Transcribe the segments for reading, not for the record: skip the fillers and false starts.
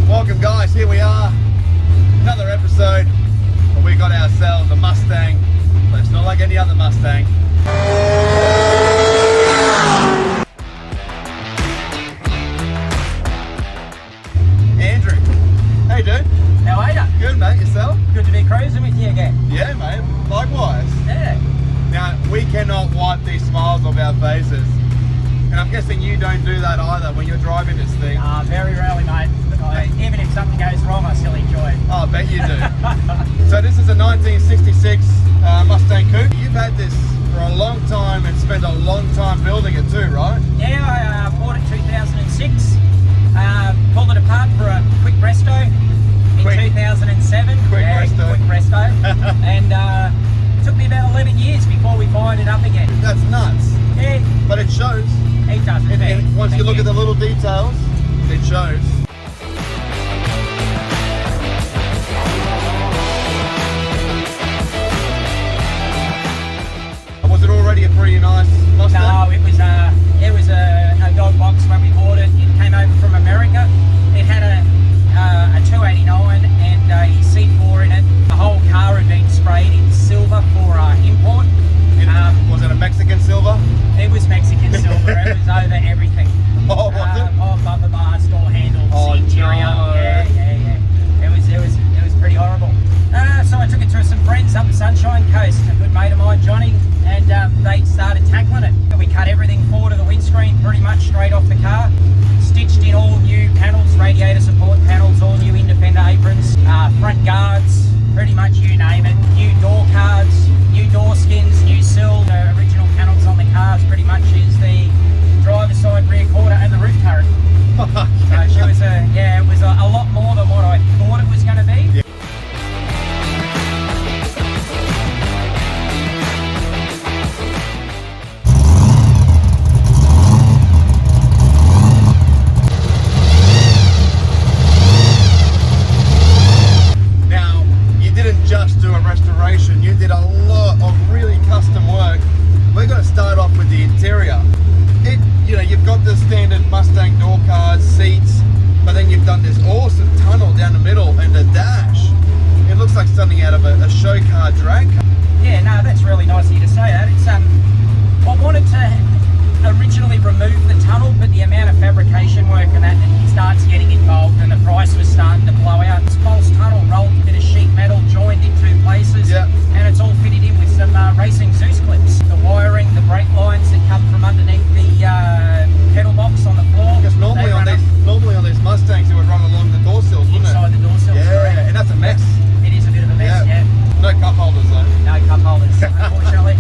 Welcome guys, here we are, another episode, and we got ourselves a Mustang, but it's not like any other Mustang. Andrew, hey dude. How are ya? Good mate, yourself? Good to be cruising with you again. Yeah mate, likewise. Yeah. Now, we cannot wipe these smiles off our faces, and I'm guessing you don't do that either when you're driving this thing. Very rarely, mate. Even if something goes wrong, I still enjoy it. Oh, I bet you do. So this is a 1966 Mustang Coupe. You've had this for a long time and spent a long time building it too, right? Yeah, I bought it 2006. Pulled it apart for a quick resto in 2007. Quick resto. Quick resto. And it took me about 11 years before we fired it up again. That's nuts. Yeah. But it shows. It does. And once you look at the little details, it shows. Was it already a pretty nice Mustang? No, it was a dog box when we bought it. It came over from America. It had a 289 and a C4 in it. The whole car had been sprayed in silver for import. Was it a Mexican silver? It was Mexican silver. It was over everything. Oh, was it? Oh, bumper bars, door handles, interior. No. Yeah. It was pretty horrible. So I took it to some friends up the Sunshine Coast. A good mate of mine, Johnny, and they started tackling it. We cut everything forward of the windscreen pretty much straight off the car. Stitched in all new panels, radiator support panels, all new in-defender aprons, front guards, pretty much you name it. New door cards, new door skins, new sill. The original panels on the cars pretty much is the driver's side rear quarter and the roof turret. So it was a lot more than what I thought it was going to be. Yeah. Just do a restoration, you did a lot of really custom work. We're going to start off with the interior. You've got the standard Mustang door cards, seats, but then you've done this awesome tunnel down the middle and a dash. It looks like something out of a show car drag car. Yeah, no, that's really nice of you to say that. It's I wanted to originally remove the tunnel, but the amount of fabrication work and that starts getting involved, and the price was starting to blow out. This false tunnel rolled a bit of sheet metal joined in two places, and it's all fitted in with some racing Zeus clips. The wiring, the brake lines that come from underneath the pedal box on the floor. Because normally on these Mustangs, it would run along the door sills, wouldn't it? Inside the door sills, correct. And that's a mess. It is a bit of a mess, yeah. No cup holders though. No cup holders, unfortunately.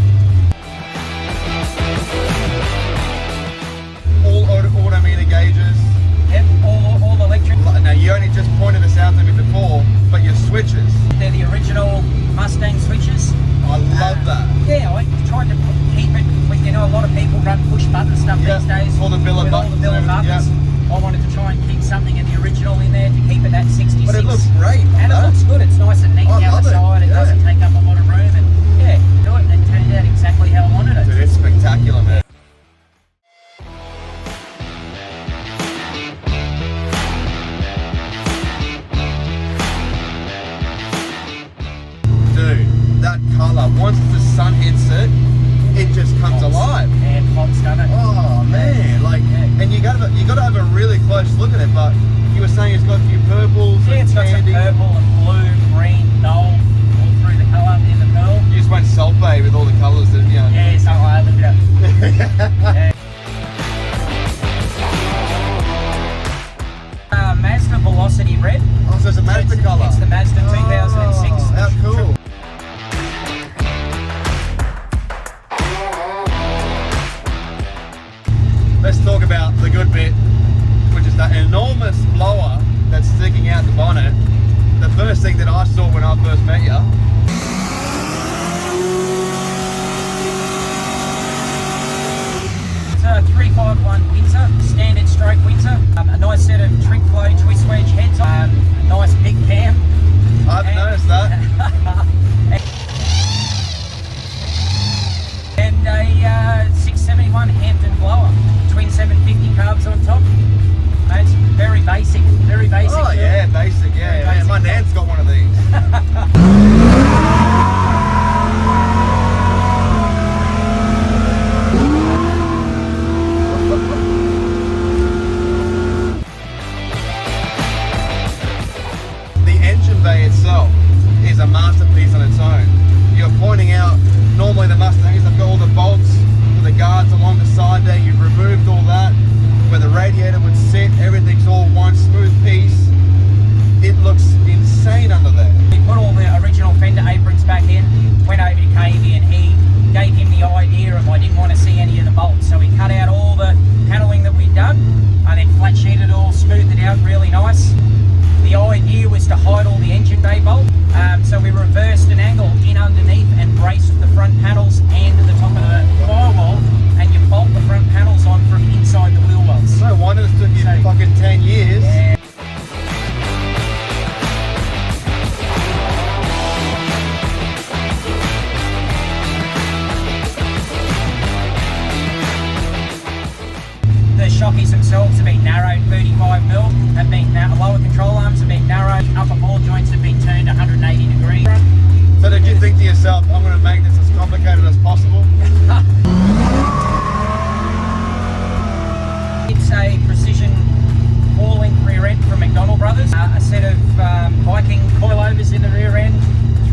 All odometer gauges. Yep, all electric. Now you only just pointed this out to me before, but your switches. They're the original Mustang switches. I love that. Yeah, I tried to keep it with, a lot of people run push button stuff these days. All the billet buttons. All the billet buttons. I wanted to try and keep something of the original in there to keep it at 66. But it looks great. And it looks good. It's nice and neat down the side. It doesn't take up a lot of room. And do it and it turned out exactly how I wanted it. Dude, it's spectacular, man. That colour, once the sun hits it, it just comes alive. Yeah, it pops, doesn't it? Oh man, and you got to have a really close look at it. But you were saying it's got a few purples. Yeah, it's got some purple and blue, green, gold, all through the colour in the pearl. You just went Salt Bay with all the colours, didn't you? Yeah, so I looked at it. Yeah. Mazda Velocity Red. Oh, so it's a Mazda colour. It's the Mazda 2006. Oh, how cool. Let's talk about the good bit, which is that enormous blower that's sticking out the bonnet. The first thing that I saw when I first met you. It's a 351 Windsor, standard stroke Windsor. A nice set of trick flow twist wedge heads on. A nice big cam. I've noticed that. And a 671 Hampton blower. Twin 750 carbs on top. It's very basic, very basic. Oh yeah, My nan's got one of these. The engine bay itself is a masterpiece on its own. You're pointing out, normally the Mustangs have got all the bolts for the guards along the side there. You've removed all that. Where the radiator would sit, everything's all one smooth piece. It looks insane under there. We put all the original fender aprons back in, went over to Cavey, and he gave him the idea of I didn't want to see any of the bolts. So he cut out all the paneling that we'd done and then flat sheeted it all, smoothed it out really nice. The idea was to hide all the engine bay bolt. So we reversed an angle in underneath and braced the front panels and the top of the firewall, and you bolt the front panels on from inside the wheel wells. No wonder it took you fucking 10 years. Yeah. The shockies themselves have been narrowed 35mm, have been lower control arms have been narrowed, upper ball joints have been turned 180 degrees. So did you think to yourself, I'm going to make this as complicated as possible? It's a precision four-link rear end from McDonnell Brothers, a set of Viking coilovers in the rear end,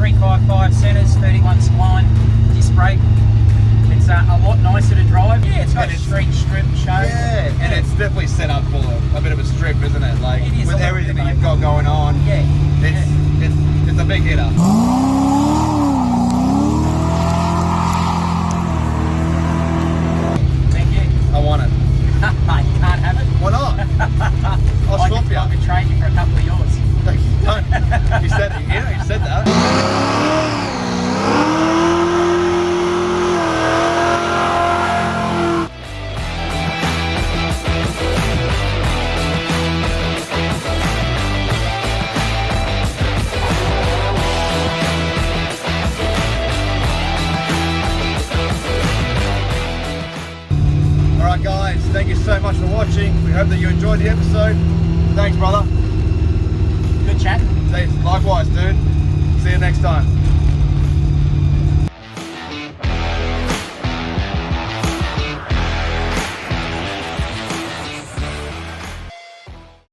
355 centres, 31 spline, disc brake. It's a lot nicer to drive. Yeah, it's got a street strip show. Yeah, and it's definitely set up for a bit of a strip, isn't it? Like, It is with a everything little that bit, you've got going on, Yeah. it's a big hitter. Thank you. I want it. You can't have it. Why not? I'll I swap could, you. I could trade you for a couple of yours. Don't. You said it. You said that. Alright guys, thank you so much for watching. We hope that you enjoyed the episode. Thanks brother. Good chatting. Likewise dude. See you next time.